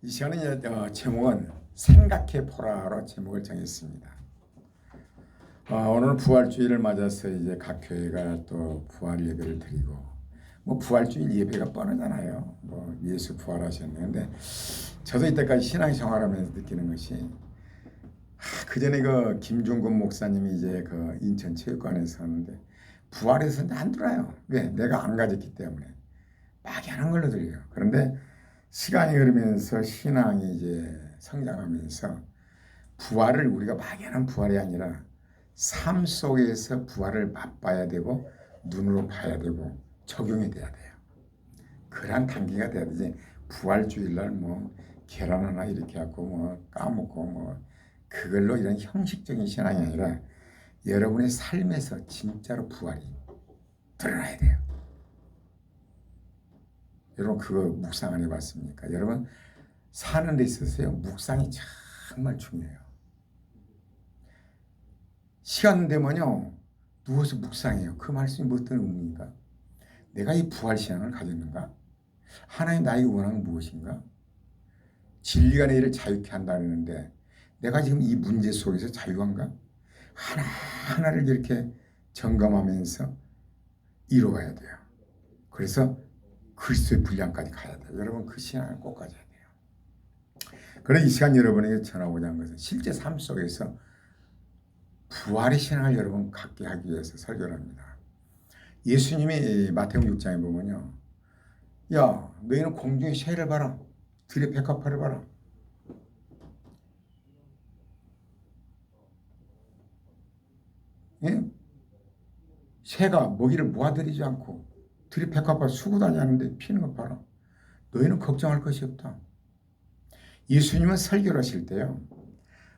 이 시간에 제목은 생각해 보라로 제목을 정했습니다. 오늘 부활주일을 맞아서 이제 각 교회가 또 부활 예배를 드리고 뭐 부활주일 예배가 뻔하잖아요. 뭐 예수 부활하셨는데 저도 이때까지 신앙생활하면서 느끼는 것이 그 전에 그 김중근 목사님이 이제 그 인천체육관에서 하는데 부활해서 안 들어요. 왜? 내가 안 가졌기 때문에 막연한 걸로 들려요. 그런데 시간이 흐르면서 신앙이 이제 성장하면서 부활을 우리가 막연한 부활이 아니라 삶 속에서 부활을 맛봐야 되고 눈으로 봐야 되고 적용이 돼야 돼요. 그러한 단계가 돼야 되지. 부활주일날 뭐 계란 하나 이렇게 갖고 뭐 까먹고 뭐 그걸로 이런 형식적인 신앙이 아니라 여러분의 삶에서 진짜로 부활이 드러나야 돼요. 여러분 그거 묵상 안 해봤습니까? 여러분 사는 데 있어서요 묵상이 정말 중요해요. 시간 되면요 누워서 묵상해요. 그 말씀이 어떤 의미인가? 내가 이 부활신앙을 가졌는가? 하나님 나에게 원하는 무엇인가? 진리가 내 일을 자유케 한다 그러는데 내가 지금 이 문제 속에서 자유한가? 하나하나를 이렇게 점검하면서 이뤄가야 돼요. 그래서 그리스도의 분량까지 가야 돼요. 여러분 그 신앙을 꼭 가져야 돼요. 그래서 이 시간 여러분에게 전하고자 하는 것은 실제 삶 속에서 부활의 신앙을 여러분 갖게 하기 위해서 설교를 합니다. 예수님이 마태복음 6장에 보면요. 야 너희는 공중의 새를 봐라. 들의 백합화를 봐라. 예? 새가 먹이를 모아들이지 않고 들의 백합화 수고 다니는데 피는 것 봐라. 너희는 걱정할 것이 없다. 예수님은 설교를 하실 때요.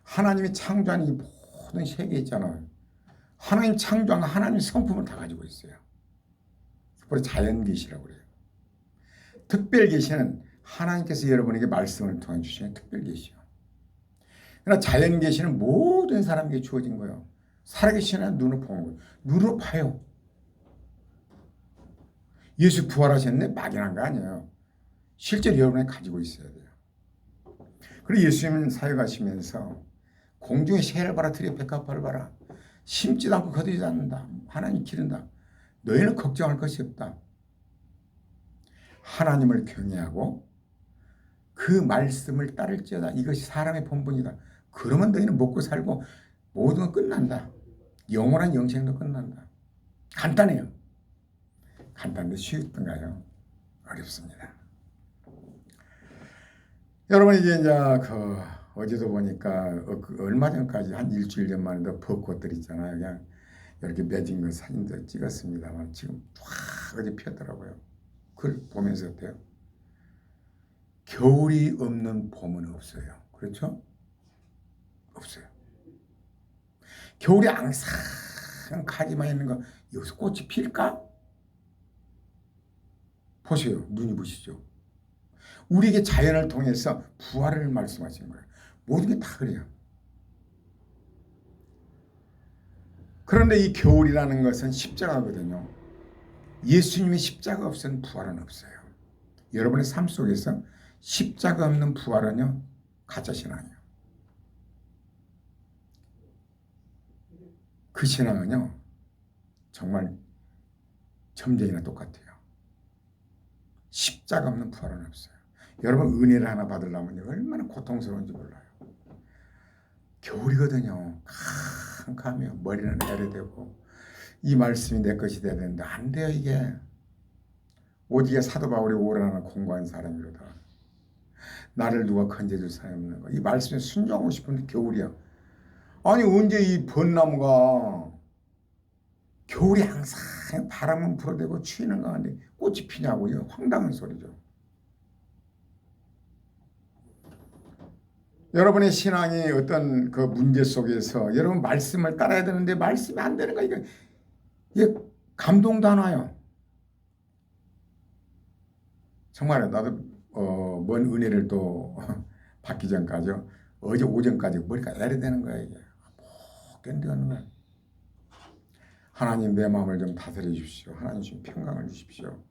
하나님이 창조한 이 모든 세계 있잖아요. 하나님 창조한 하나님 성품을 다 가지고 있어요. 그걸 자연계시라고 그래요. 특별계시는 하나님께서 여러분에게 말씀을 통해 주시는 특별계시요. 그러나 자연계시는 모든 사람에게 주어진 거예요. 살아계시는 눈으로 보는 거예요. 눈으로 봐요. 예수 부활하셨네? 막연한 거 아니에요. 실제로 여러분이 가지고 있어야 돼요. 그리고 예수님은 사역하시면서 공중의 새를 봐라, 들의 백합화를 봐라. 심지도 않고 거두지 않는다. 하나님 기른다. 너희는 걱정할 것이 없다. 하나님을 경외하고 그 말씀을 따를지어다. 이것이 사람의 본분이다. 그러면 너희는 먹고 살고 모든 건 끝난다. 영원한 영생도 끝난다. 간단해요. 간단한데 쉬웠던가요? 어렵습니다. 여러분 이제 어제도 보니까 얼마 전까지 한 일주일 전만 해도 벚꽃들 있잖아요. 그냥 이렇게 맺은 거 사진도 찍었습니다만 지금 쫙 어디 피었더라고요. 그걸 보면서 어때요? 겨울이 없는 봄은 없어요. 그렇죠? 없어요. 겨울이 항상 가지만 있는 거 여기서 꽃이 필까? 보세요. 눈이 부시죠. 우리에게 자연을 통해서 부활을 말씀하신 거예요. 모든 게 다 그래요. 그런데 이 겨울이라는 것은 십자가거든요. 예수님이 십자가 없으면 부활은 없어요. 여러분의 삶 속에서 십자가 없는 부활은요, 가짜 신앙이에요. 그 신앙은요, 정말 점쟁이나 똑같아요. 십자가 없는 부활은 없어요. 여러분 은혜를 하나 받으려면 얼마나 고통스러운지 몰라요. 겨울이거든요. 캄캄해요. 머리는 내려대고 이 말씀이 내 것이 돼야 되는데 안 돼요 이게. 오직에 사도 바울이 오라는 공고한 사람이로다. 나를 누가 건져줄 사람이 없는 거. 이 말씀에 순종하고 싶은데 겨울이야. 아니 언제 이 벚나무가 겨울이 항상 바람은 불어대고 추위는 가는데 꽃이 피냐고. 이거 황당한 소리죠. 여러분의 신앙이 어떤 그 문제 속에서 여러분 말씀을 따라야 되는데 말씀이 안 되는 거야. 이게 감동도 안 와요. 정말 나도 먼 은혜를 또 받기 전까지요. 어제 오전까지 머리가 애래되는 거야 이게. 못 견디는 거야. 하나님 내 마음을 좀 다스려 주십시오. 하나님 좀 평강을 주십시오.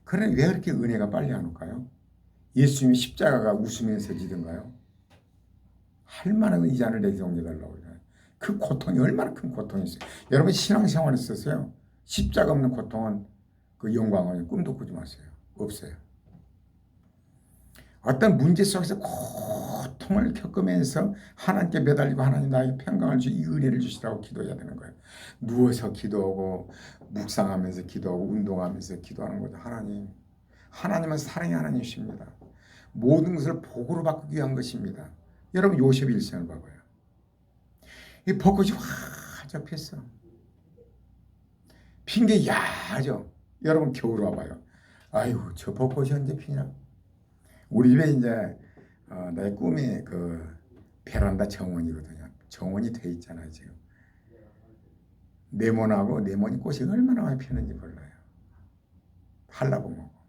그러니 왜 이렇게 은혜가 빨리 안 올까요? 예수님의 십자가가 웃으면서 지던가요? 할 만한 이 잔을 내게 옮겨달라고 그래요. 그 고통이 얼마나 큰 고통이었어요. 여러분 신앙생활 있었어요? 십자가 없는 고통은 그 영광은 꿈도 꾸지 마세요. 없어요. 어떤 문제 속에서 고통을 겪으면서 하나님께 매달리고 하나님 나에게 평강을 주시 이 은혜를 주시라고 기도해야 되는 거예요. 누워서 기도하고 묵상하면서 기도하고 운동하면서 기도하는 거죠. 하나님은 사랑의 하나님이십니다. 모든 것을 복으로 바꾸기 위한 것입니다. 여러분 요셉의 일생을 봐봐요. 이 벚꽃이 활짝 폈어. 핀 게 야하죠. 여러분 겨울 와봐요. 아이고 저 벚꽃이 언제 피냐. 우리 집에 이제 내 꿈이 그 베란다 정원이거든요. 정원이 돼 있잖아요 지금. 네모니 꽃이 얼마나 많이 피는지 몰라요. 한라봉하고.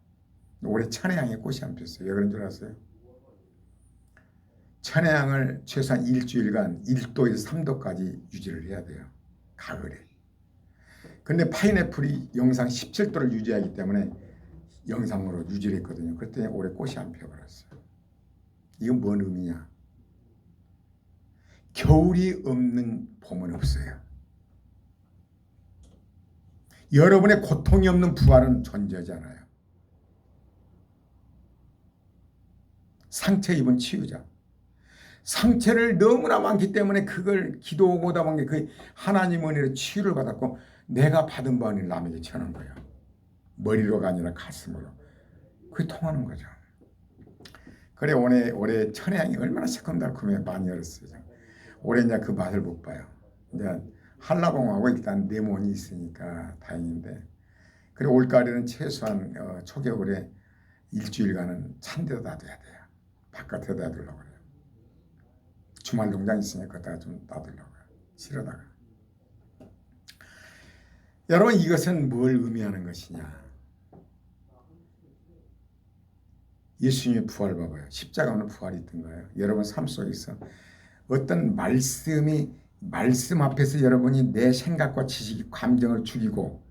올해 천혜향의 꽃이 안 폈어요. 왜 그런 줄 아세요? 천혜향을 최소한 일주일간 1도에서 3도까지 유지를 해야 돼요. 가을에. 근데 파인애플이 영상 17도를 유지하기 때문에 영상으로 유지를 했거든요. 그랬더니 올해 꽃이 안 펴버렸어요. 이건 뭔 의미냐? 겨울이 없는 봄은 없어요. 여러분의 고통이 없는 부활은 존재하잖아요. 상처 입은 치유자. 상처를 너무나 많기 때문에 그걸 기도하고 오다 보니 그 하나님 은혜로 치유를 받았고 내가 받은 바를 남에게 전한 거예요. 머리로가 아니라 가슴으로. 그게 통하는 거죠. 그래 올해 천혜향이 얼마나 새콤달콤해 많이 열었어요. 올해 이제 그 맛을 못 봐요. 이제 한라봉하고 일단 네모니 있으니까 다행인데 그래 올가을에는 최소한 초겨울에 일주일간은 찬 데다 놔둬야 돼요. 바깥에다 놔두려고 그래요. 주말 농장 있으니까 거기다가 좀 놔두려고요. 실어다가. 여러분 이것은 뭘 의미하는 것이냐. 예수님의 부활 봐봐요. 십자가는 부활이 있던가요? 여러분 삶 속에서 어떤 말씀 앞에서 여러분이 내 생각과 지식, 감정을 죽이고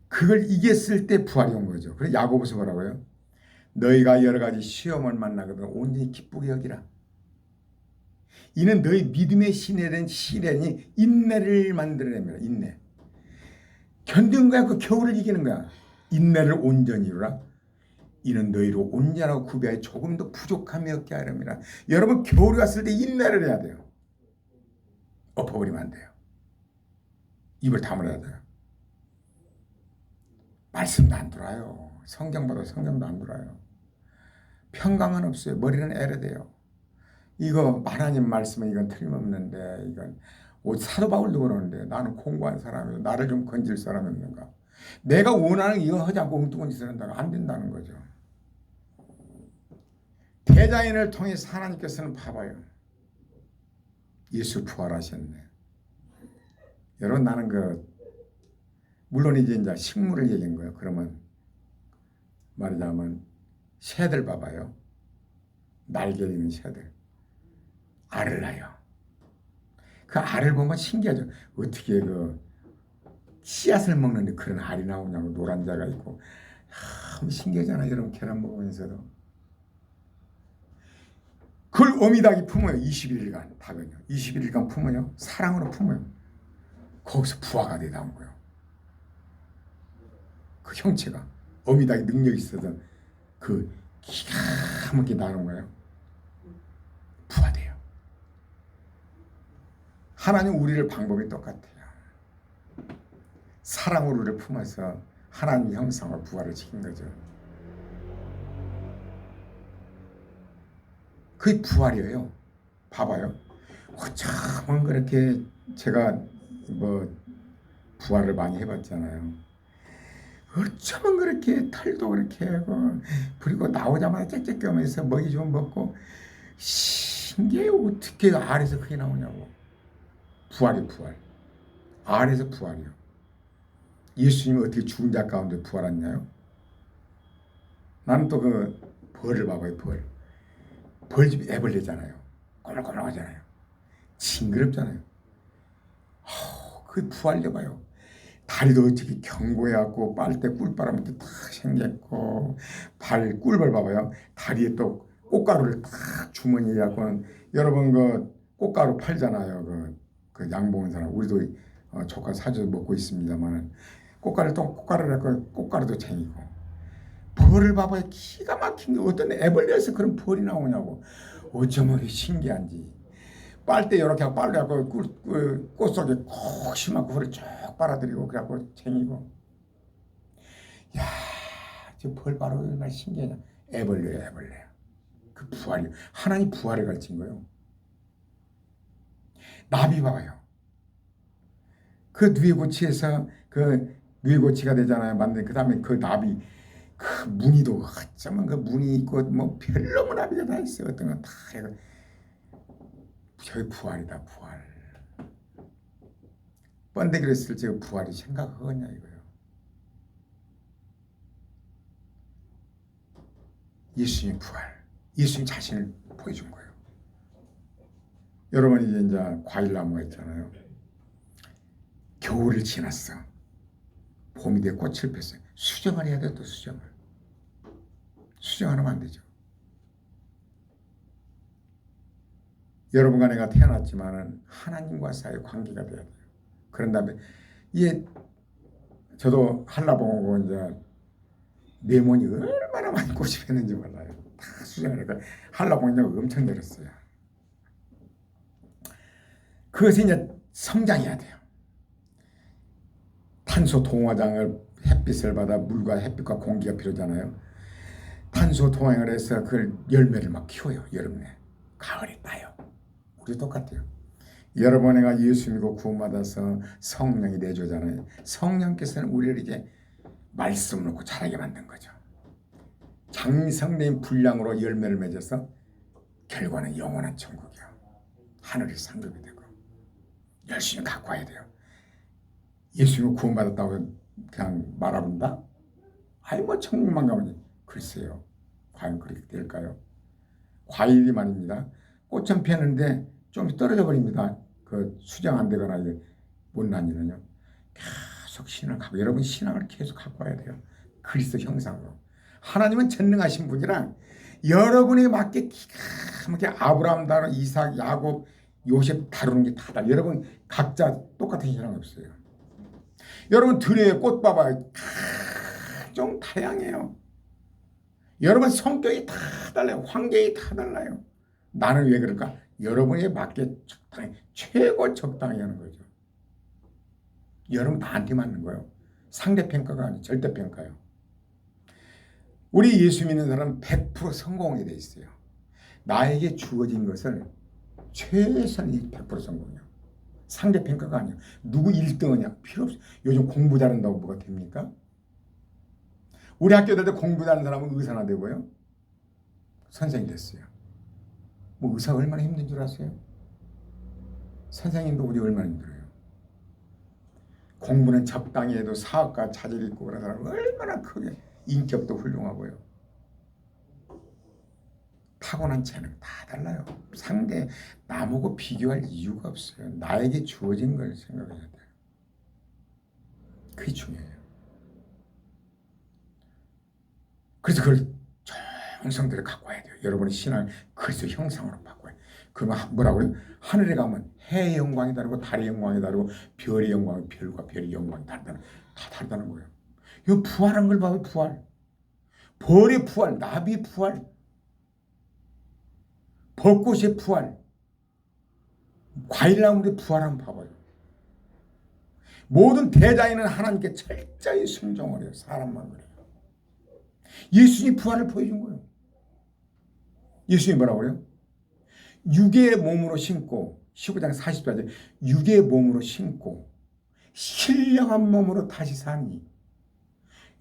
그걸 이겼을 때 부활이 온 거죠. 그래서 야고보서 뭐라고요? 너희가 여러 가지 시험을 만나거든 온전히 기쁘게 여기라. 이는 너희 믿음의 시련이 인내를 만들어냅니다. 인내. 견디는 거야. 그 겨울을 이기는 거야. 인내를 온전히 이루라. 이는 너희로 온전하고 구비하여 조금도 부족함이 없게 하렵니다. 여러분 겨울이 왔을 때 인내를 해야 돼요. 엎어버리면 안 돼요. 입을 다물어야 돼요. 말씀도 안 들어요. 성경보다 성경도 안 들어요. 평강은 없어요. 머리는 애려대요. 이거 하나님 말씀은 이건 틀림없는데 이건 사도 바울도 그러는데 나는 공부한 사람이고 나를 좀 건질 사람이 없는가. 내가 원하는 이거 하지 않고 엉뚱한 짓을 한다고 안 된다는 거죠. 대자연을 통해서 하나님께서는 봐봐요. 예수 부활하셨네. 여러분 나는 물론 이제 식물을 얘기한 거예요. 그러면 말하자면 새들 봐봐요. 날개 있는 새들. 알을 낳아요. 그 알을 보면 신기하죠. 어떻게 씨앗을 먹는데 그런 알이 나오냐고 노란 자가 있고 참 신기하잖아요. 여러분 계란 먹으면서도. 그걸 어미닭이 품어요. 21일간 닭은요. 21일간 품어요. 사랑으로 품어요. 거기서 부화가 돼 나온 거예요. 그 형체가 어미닭이 능력이 있어서 그 기가 막히게 나오는 거예요. 부화돼요. 하나님 우리를 방법이 똑같아요. 사랑으로 우리를 품어서 하나님 형상을 부활을 시킨 거죠. 그게 부활이에요. 봐봐요. 어쩌면 그렇게 제가 부활을 많이 해봤잖아요. 어쩌면 그렇게 털도 그렇게 하고 그리고 나오자마자 짹짹거면서 먹이 좀 먹고 신기해. 어떻게 알에서 그게 나오냐고. 부활이 부활. 알에서 부활이요. 예수님이 어떻게 죽은 자 가운데 부활했나요? 나는 또 벌을 봐봐요. 벌집이 애벌레잖아요. 꼬물꼬물하잖아요. 징그럽잖아요. 그 부활려 봐요. 다리도 어떻게 견고해갖고 빨대 꿀바람도 탁 생겼고 발 꿀벌 봐봐요. 다리에 또 꽃가루를 탁 주머니에 갖고 여러분 그 꽃가루 팔잖아요. 그 양봉은 사람 우리도 조카 사줘서 먹고 있습니다만 꽃가루를 갖고 꽃가루도 챙기고 벌을 봐봐요. 기가 막힌 게 어떤 애벌레에서 그런 벌이 나오냐고 어쩌면 그게 신기한지. 빨대 이렇게 하고 빨래하고 꽃 속에 콕 심하고 그걸 쭉 빨아들이고 그래갖고 챙기고 야, 저 벌 바로 얼마나 신기하냐. 애벌레야 애벌레. 그 부활이 하나님 부활을 가르친 거예요. 나비 봐요. 그 누에고치에서 그 누에고치가 되잖아요. 만든 그 다음에 그 나비 그 무늬도 어쩌면 그 무늬 있고 뭐 별로 나비가 다 있어요. 어떤 건 다 해가 저희 부활이다 부활. 번데기를 했을 때 부활이 생각하겠냐 이거예요. 예수님 부활. 예수님 자신을 보여준 거예요. 여러분 이제 과일나무가 있잖아요. 겨울을 지났어. 봄이 돼 꽃을 폈어요. 수정을 해야 돼. 또 수정을. 수정 안 하면 안 되죠. 여러분과 내가 태어났지만은 하나님과 사이의 관계가 돼야 돼요. 그런 다음에 이게 저도 한라봉하고 이제 네모니 얼마나 많이 꽃이 폈는지 몰라요. 다 수정을 해서 한라봉이 엄청 내렸어요. 그것이 이제 성장해야 돼요. 탄소 동화장을 햇빛을 받아 물과 햇빛과 공기가 필요하잖아요. 탄소 동화장을 해서 그걸 열매를 막 키워요. 여름에. 가을에 따요. 우리 똑같아요. 여러분 내가 예수 믿고 구원받아서 성령이 내주잖아요. 성령께서는 우리를 이제 말씀을 놓고 자라게 만든 거죠. 장성된 분량으로 열매를 맺어서 결과는 영원한 천국이요. 하늘의 상급이 되고 열심히 갖고 와야 돼요. 예수 믿고 구원받았다고 그냥 말아본다? 아이 뭐 천국만 가면 글쎄요. 과연 그렇게 될까요? 과일이 말입니다. 꽃은 피었는데 좀 떨어져 버립니다. 그 수정 안 되거나 못난이는요. 계속 신앙을 갖고 여러분 신앙을 계속 갖고 와야 돼요. 그리스도 형상으로. 하나님은 전능하신 분이라 여러분에게 맞게 기가 막히게 아브라함 다루 이삭 야곱 요셉 다루는 게 다다. 여러분 각자 똑같은 신앙이 없어요. 여러분 들의 꽃 봐봐요. 좀 다양해요. 여러분 성격이 다 달라요. 환경이 다 달라요. 나는 왜 그럴까? 여러분에 맞게 적당히 최고 적당히 하는 거죠. 여러분 나한테 맞는 거예요. 상대평가가 아니고 절대평가요. 우리 예수 믿는 사람은 100% 성공하게 돼 있어요. 나에게 주어진 것을 최선이 100% 성공이요. 상대평가가 아니에요. 누구 1등이냐 필요 없어요. 요즘 공부 잘한다고 뭐가 됩니까? 우리 학교 다닐 때 공부 잘하는 사람은 의사나 되고요. 선생님 됐어요. 뭐 의사가 얼마나 힘든 줄 아세요? 선생님도 우리 얼마나 힘들어요. 공부는 적당히 해도 사학과 자질 있고 그런 사람은 얼마나 크게 인격도 훌륭하고요. 타고난 재능 다 달라요. 상대 나보고 비교할 이유가 없어요. 나에게 주어진 걸 생각해야 돼요. 그게 중요해요. 그래서 그걸 정성들을 갖고 와야 돼요. 여러분의 신앙을 그리스도 형상으로 바꿔야 돼요. 그러면 뭐라고 그래요? 하늘에 가면 해의 영광이 다르고 달의 영광이 다르고 별의 영광이 별과 별의 영광이 다르다는 다 다르다는 거예요. 이 부활한 걸 봐요. 부활. 벌의 부활, 나비의 부활, 벚꽃의 부활, 과일나무의 부활 한번 봐봐요. 모든 대자연은 하나님께 철저히 순종을 해요. 사람만 그래요. 예수님 부활을 보여준 거예요. 예수님 뭐라고 그래요? 육의 몸으로 신고 15장 40절에 육의 몸으로 신고 신령한 몸으로 다시 사니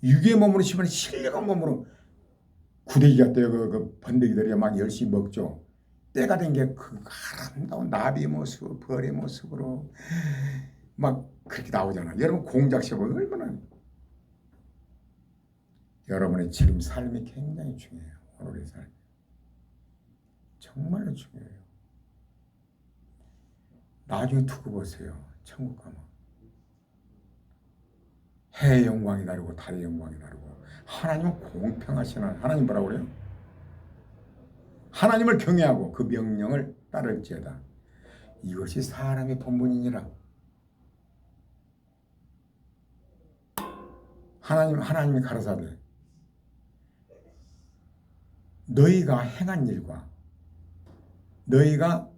육의 몸으로 심으면 신령한 몸으로 구데기 같대요. 그 번데기들이 막 열심히 먹죠. 때가 된 게 그 아름다운 나비 모습, 벌의 모습으로 막 그렇게 나오잖아. 여러분 공작시험은 얼마나 여러분의 지금 삶이 굉장히 중요해요. 오늘의 삶 정말로 중요해요. 나중에 두고 보세요. 천국 가면 해의 영광이 다르고 달의 영광이 다르고 하나님은 공평하신 하나님 뭐라고 그래요? 하나님을 경외하고 그 명령을 따를지어다. 이것이 사람의 본분이니라. 하나님이 가라사대 너희가 행한 일과 너희가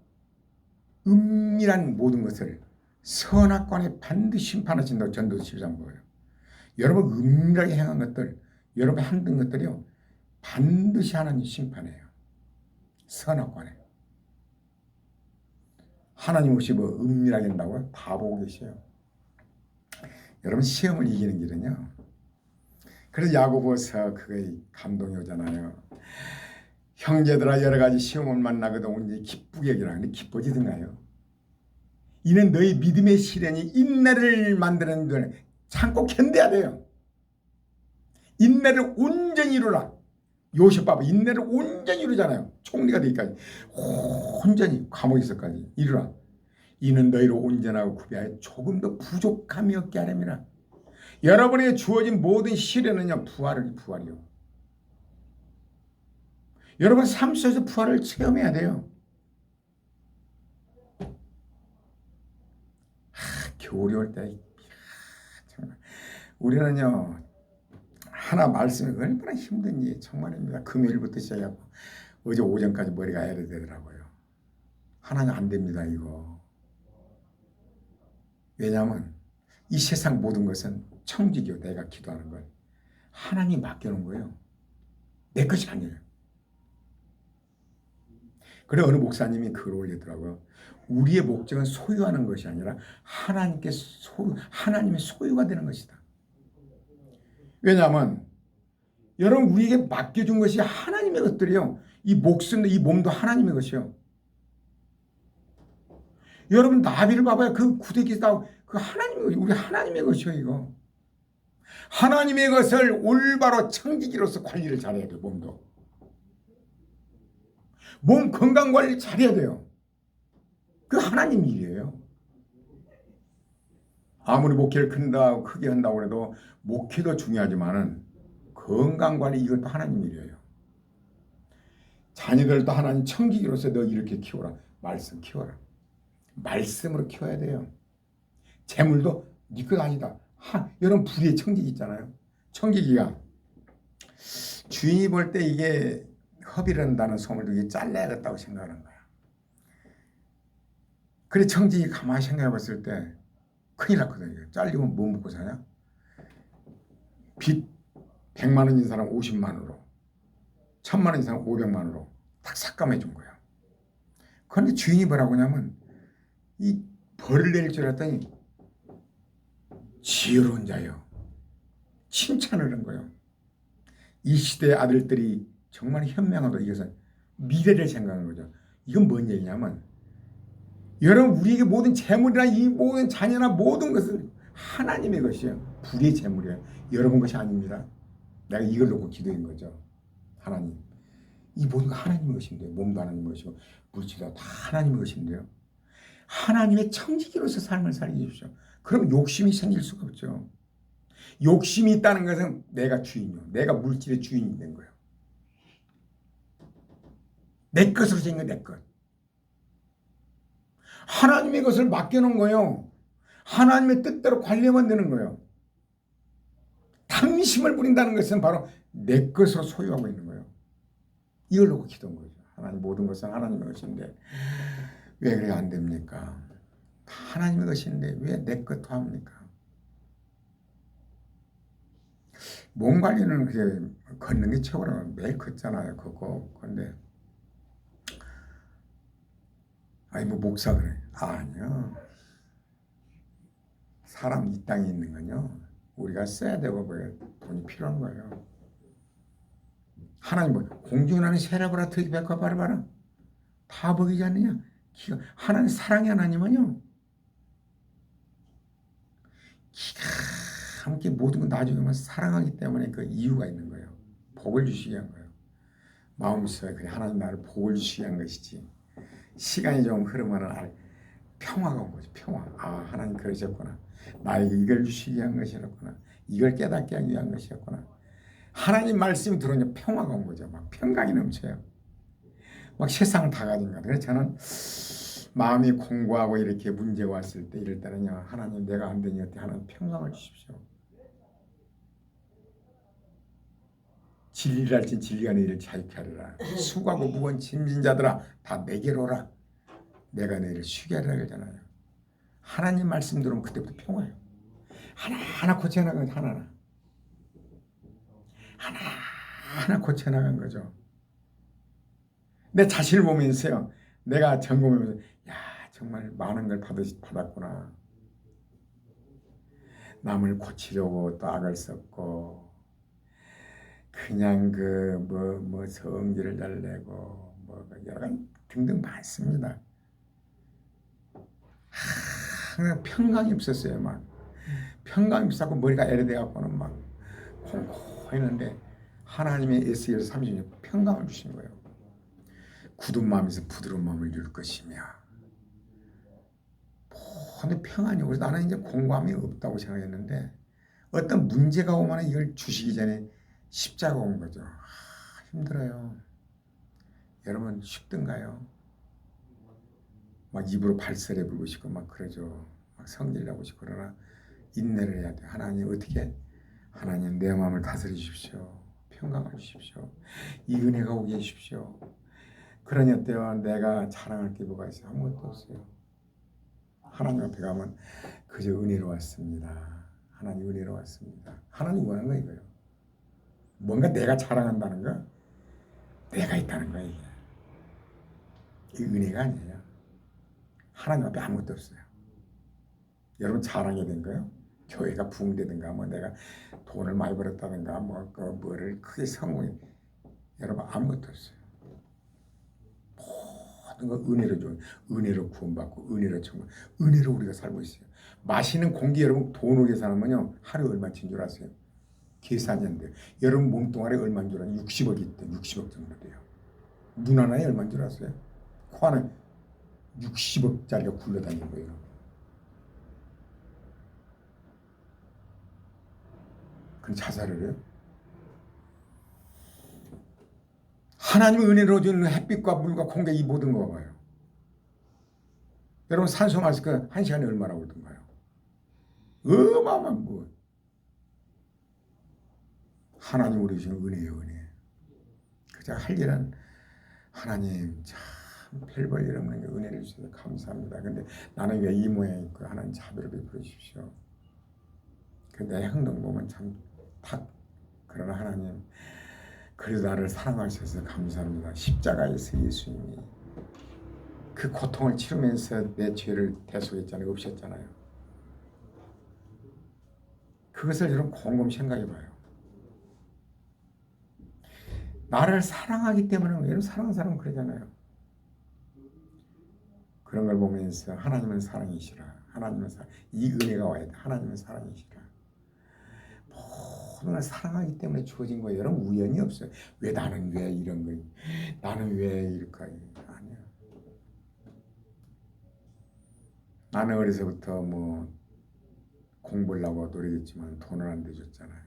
은밀한 모든 것을 선악관에 반드시 심판하신다고 전도서 13장 보여요. 여러분 은밀하게 행한 것들, 여러분 한든 것들이요 반드시 하나님 심판해요. 선악관에. 하나님 혹시 뭐 은밀하게 한다고요? 다 보고 계셔요. 여러분 시험을 이기는 길은요. 그래서 야고보서 그게 감동이 오잖아요. 형제들아 여러 가지 시험을 만나거든 오니 기쁘게 여기라. 근데 기뻐지든가요? 이는 너희 믿음의 시련이 인내를 만드는 데 참고 견뎌야 돼요. 인내를 온전히 이루라. 요셉 봐봐 인내를 온전히 이루잖아요. 총리가 되기까지 온전히 감옥에 있을까지 이루라. 이는 너희로 온전하고 구비하여 조금 더 부족함이 없게 하려니라. 여러분에게 주어진 모든 시련은요 부활이요. 여러분 삶 속에서 부활을 체험해야 돼요. 겨울이 올 때 정말 우리는요 하나 말씀이 얼마나 힘든지 정말입니다. 금요일부터 시작하고 어제 오전까지 머리가 애르되더라고요. 하나는 안 됩니다 이거. 왜냐하면 이 세상 모든 것은 청지기요. 내가 기도하는 걸 하나님 맡겨놓은 거예요. 내 것이 아니에요. 그래 어느 목사님이 글을 올리더라고요. 우리의 목적은 소유하는 것이 아니라 하나님의 소유가 되는 것이다. 왜냐하면 여러분 우리에게 맡겨준 것이 하나님의 것들이요. 이 목숨도 이 몸도 하나님의 것이요. 여러분 나비를 봐봐요. 그 구데기 다 그 하나님의 우리 하나님의 것이요 이거. 하나님의 것을 올바로 청지기로서 관리를 잘해야 돼요. 몸도. 몸 건강 관리 잘해야 돼요. 그 하나님 일이에요. 아무리 목회를 크게 한다고 해도 목회도 중요하지만은 건강 관리 이것도 하나님 일이에요. 자녀들도 하나님 청지기로서 너 이렇게 키워라. 말씀 키워라. 말씀으로 키워야 돼요. 재물도 네 것 아니다. 여러분 불의의 청지기 있잖아요. 청지기가 주인이 볼 때 이게 허비른다는 소문을 이게 잘라야겠다고 생각하는 거야. 그래 청지기 가만히 생각해 봤을 때 큰일 났거든요. 잘리면 뭐 먹고 사냐? 빚 100만 원인 사람 50만 원으로 1000만 원인 사람 500만 원으로 딱 삭감해 준 거야. 그런데 주인이 뭐라고 하냐면 이 벌을 내릴 줄 알았더니 지혜로운 자요. 칭찬을 한 거예요. 이 시대의 아들들이 정말 현명하다. 이것은 미래를 생각하는 거죠. 이건 뭔 얘기냐면 여러분 우리에게 모든 재물이나 이 모든 자녀나 모든 것은 하나님의 것이에요. 불의 재물이에요. 여러분 것이 아닙니다. 내가 이걸 놓고 기도한 거죠. 하나님. 이 모든 거 하나님의 것인데요. 몸도 하나님의 것이고 물질도 다 하나님의 것인데요. 하나님의 청지기로서 삶을 살게 해주십시오. 그럼 욕심이 생길 수가 없죠. 욕심이 있다는 것은 내가 주인이요. 내가 물질의 주인이 된 거예요. 내 것으로 생긴 내 것. 하나님의 것을 맡겨놓은 거예요. 하나님의 뜻대로 관리하면 되는 거예요. 탐심을 부린다는 것은 바로 내 것으로 소유하고 있는 거예요. 이걸 놓고 기도한 거죠. 하나님 모든 것은 하나님의 것인데 왜 그래 안 됩니까? 하나님의 것인데 왜 내 것도 합니까? 몸 관리는 그게 걷는 게 최고라고 매일 걷잖아요. 걷고 그런데 아니 뭐 목사 그래. 아니요. 사람 이 땅에 있는 건요. 우리가 써야 되고 뭐 돈이 필요한 거예요. 하나님 뭐 공중나는 새라보라 트기백과 바라봐라. 다 먹이지 않느냐? 하나님 사랑의 하나님은요. 기가 함께 모든 건 나중에 사랑하기 때문에 그 이유가 있는 거예요. 복을 주시게 한 거예요. 마음속에 그래 하나님 나를 복을 주시게 한 것이지. 시간이 좀 흐르면 평화가 온 거죠. 평화. 아 하나님 그러셨구나. 나에게 이걸 주시게 한 것이었구나. 이걸 깨닫게 하기 위한 것이었구나. 하나님 말씀이 들어오니 평화가 온 거죠. 막 평강이 넘쳐요. 막 세상을 다 가진 거예요. 그래서 저는 마음이 공고하고 이렇게 문제가 왔을 때 이럴 때는요, 하나님 내가 안 되니 어때? 하나님 평강을 주십시오. 진리를 알지 진리가 너희를 자유케 하리라. 수고하고 무거운 짐진 자들아 다 내게로 오라. 내가 너희를 쉬게 하리라 그러잖아요. 하나님 말씀 들으면 그때부터 평화예요. 하나하나 고쳐나간 하나하나. 하나하나 고쳐나간 거죠. 내 자신을 보면서요. 내가 점검하면서 야 정말 많은 걸 받았구나. 남을 고치려고 또 악을 썼고 그냥 성질을 잘 내고 여러 가지 등등 많습니다. 항상 평강이 없었어요. 막 평강이 없었고 머리가 에레돼갖고는 막 콩콩했는데 하나님의 에스겔서 30년 평강을 주신 거예요. 굳은 마음에서 부드러운 마음을 줄 것이며 모든 평안이 오고 나는 이제 공감이 없다고 생각했는데 어떤 문제가 오면 이걸 주시기 전에 십자가 온 거죠. 힘들어요. 여러분 쉽던가요? 막 입으로 발설해 불고 싶고 막 그러죠. 막 성질나고 싶고 그러나 인내를 해야 돼. 하나님 어떻게? 하나님 내 마음을 다스려 주십시오. 평강을 주십시오. 이 은혜가 오게 해주십시오. 그러니 어때요? 내가 자랑할 게 뭐가 있어요? 아무것도 없어요. 하나님 앞에 가면 그저 은혜로 왔습니다. 하나님 은혜로 왔습니다. 하나님 원하는 거 이거예요. 뭔가 내가 자랑한다는 거, 내가 있다는 거예요. 이게 은혜가 아니에요. 하나님 앞에 아무것도 없어요. 여러분 자랑이 된 거예요? 교회가 부흥되든가 내가 돈을 많이 벌었다든가 뭐를 크게 성공해. 여러분 아무것도 없어요. 모든 거 은혜로 줘. 은혜로 구원받고 은혜로 청구. 은혜로 우리가 살고 있어요. 마시는 공기 여러분 돈으로 계산하면요 하루에 얼마인 줄 아세요? 계산이 안 돼요. 여러분 몸뚱아리 얼마인 줄 아세요? 60억이 있대. 60억 정도 돼요. 눈 하나에 얼마인 줄 아세요? 코 안에 60억짜리가 굴러다니는 거예요. 그럼 자살을 해요? 하나님의 은혜로 주는 햇빛과 물과 공기 이 모든 거 봐요. 여러분 산소 마스크 1시간에 얼마나 오던가요? 어마어마한 뭐. 하나님 우리 주신 은혜예요, 은혜. 그저 할 일은 하나님 참 별 볼 일 없는 게 은혜를 주셔서 감사합니다. 근데 나는 왜 이 모양이 있고 하나님 자비를 베풀어 주십시오. 내 행동 보면 참 탁. 그러나 하나님 그래도 나를 사랑하셔서 감사합니다. 십자가에서 예수님이 그 고통을 치르면서 내 죄를 대속했잖아요. 없앴잖아요. 그것을 여러분 곰곰이 생각해 봐요. 나를 사랑하기 때문에 여러분 사랑하는 사람은 그러잖아요. 그런 걸 보면서 하나님은 사랑이시라. 하나님은 이 은혜가 와야 돼. 하나님은 사랑이시라. 모든 걸 사랑하기 때문에 주어진 거예요. 여러분 우연이 없어요. 왜 나는 왜 이런 거? 나는 왜 이럴까? 아니야. 나는 어려서부터 공부를 하고 노력했지만 돈을 안 대줬잖아요.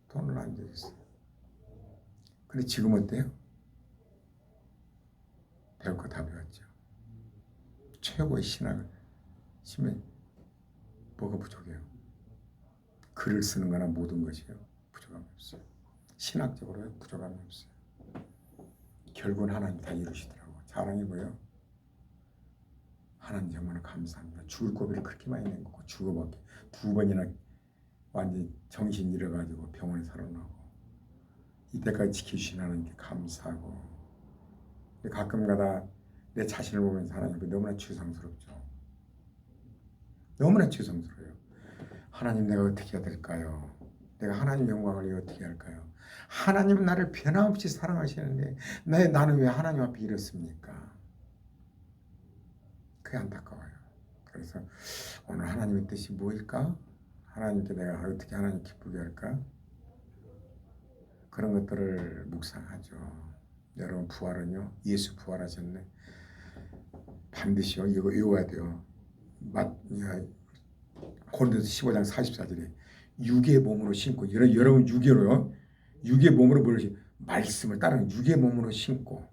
돈을 안 대줬어요. 근데 지금 어때요? 배울 거 다 배웠죠. 최고의 신학을 심해 뭐가 부족해요? 글을 쓰는 거나 모든 것이요. 부족함이 없어요. 신학적으로 부족함이 없어요. 결국은 하나님 다 이루시더라고. 자랑이 뭐예요? 하나님 정말 감사합니다. 죽을 고비를 그렇게 많이 낸 거고 죽어봤게 2번이나 완전히 정신 잃어가지고 병원에 살아나고 이때까지 지켜주신 하나님께 감사하고 가끔가다 내 자신을 보면서 하나님 앞에 너무나 죄송스럽죠. 너무나 죄송스러워요. 하나님 내가 어떻게 해야 될까요? 내가 하나님 영광을 어떻게 할까요? 하나님은 나를 변함없이 사랑하시는데 나는 왜 하나님 앞에 이렇습니까? 그게 안타까워요. 그래서 오늘 하나님의 뜻이 뭐일까? 하나님께 내가 어떻게 하나님 기쁘게 할까? 그런 것들을 묵상하죠. 여러분 부활은요. 예수 부활하셨네. 반드시요. 이거 외워야 돼요. 고린도서 15장 44절에 육의 몸으로 신고, 여러분 육의로요. 육의 몸으로 뭘 말씀을 따르는 육의 몸으로 신고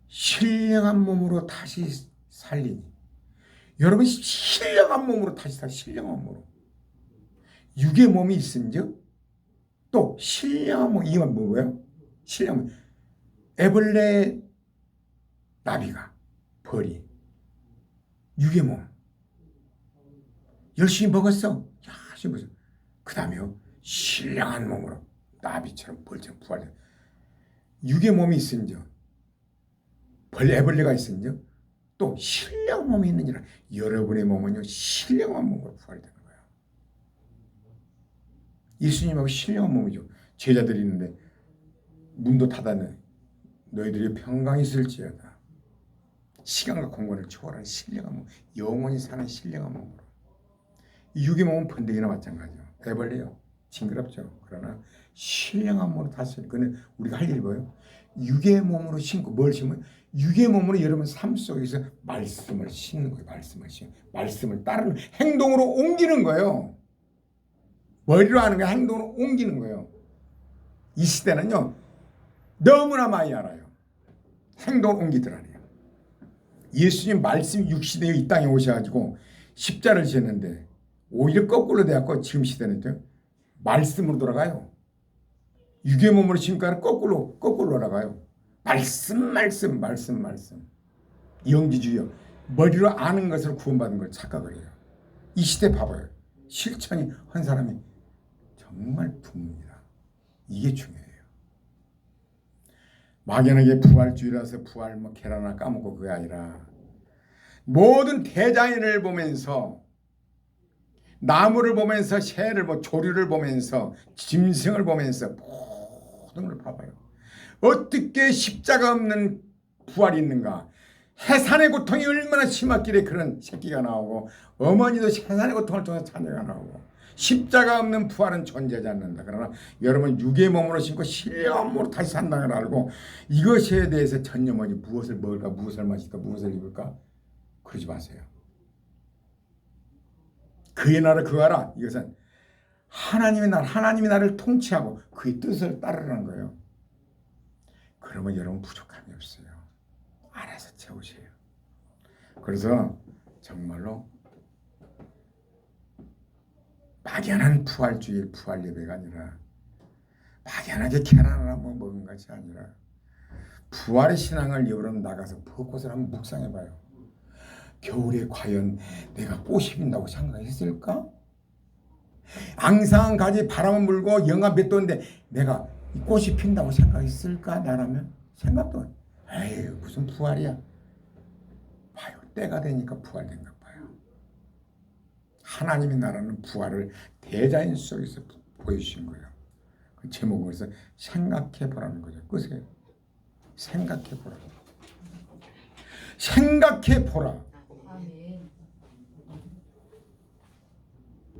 신령한 몸으로 다시 살리니. 여러분 신령한 몸으로 다시 살, 신령한 몸으로. 육의 몸이 있은즉 또 신령한 몸, 이건 뭐예요? 신령한 몸. 애벌레 나비가 벌이 육의 몸 열심히 먹었어. 열심히 먹었어. 그 다음에요 신령한 몸으로 나비처럼 벌처럼 부활해. 육의 몸이 있은즉 애벌레가 있은즉 또 신령한 몸이 있느니라. 여러분의 몸은요 신령한 몸으로 부활되는 거예요. 예수님하고 신령한 몸이죠. 제자들이 있는데 문도 닫았네. 너희들이 평강이 있을지어다. 시간과 공간을 초월한 신령한 몸, 영원히 사는 신령한 몸으로. 이 육의 몸은 번데기나 마찬가지요. 애벌레요. 징그럽죠. 그러나 신령한 몸으로 다시. 그는 우리가 할 일이 뭐예요? 육의 몸으로 신고 뭘 신으면 육의 몸으로 여러분 삶 속에서 말씀을 신는 거예요. 말씀을 따르는 행동으로 옮기는 거예요. 머리로 하는 게 행동으로 옮기는 거예요. 이 시대는요 너무나 많이 알아요. 행동을 옮기더라니요. 예수님 말씀이 육시대에 이 땅에 오셔가지고 십자를 지었는데 오히려 거꾸로 돼갖고 지금 시대는요 말씀으로 돌아가요. 육의 몸으로 지금까지 거꾸로 돌아가요. 말씀. 영지주의요. 머리로 아는 것을 구원받은 걸 착각을 해요. 이 시대 봐봐요. 실천이 한 사람이 정말 드뭅니다. 이게 중요해요. 막연하게 부활주의라서 부활 계란 하나 까먹고 그게 아니라 모든 대자연을 보면서 나무를 보면서 새를 조류를 보면서 짐승을 보면서 모든 걸 봐봐요. 어떻게 십자가 없는 부활이 있는가. 해산의 고통이 얼마나 심했길래 그런 새끼가 나오고 어머니도 해산의 고통을 통해서 자녀가 나오고 십자가 없는 부활은 존재하지 않는다. 그러나 여러분 육의 몸으로 신고 신령한 몸으로 다시 산다는 걸 알고 이것에 대해서 전념하지 무엇을 먹을까 무엇을 마실까 무엇을 입을까 그러지 마세요. 그의 나라 그하라. 이것은 하나님이 나를 통치하고 그의 뜻을 따르라는 거예요. 그러면 여러분 부족함이 없어요. 알아서 채우세요. 그래서 정말로 막연한 부활주의 부활 예배가 아니라 막연하게 계란 하나 먹은 것이 아니라 부활의 신앙을 여러분 나가서 벚꽃을 한번 묵상해봐요. 겨울에 과연 내가 꽃이 핀다고 생각했을까? 앙상한 가지 바람을 불고 영하 몇 도인데 내가 꽃이 핀다고 생각했을까? 나라면 생각도 안 해. 에이 무슨 부활이야. 봐요. 때가 되니까 부활된가 봐요. 하나님의 나라는 부활을 대자연 속에서 보여주신 거예요. 그 제목은 그래서 생각해보라는 거죠. 끄세요. 생각해보라. 생각해보라.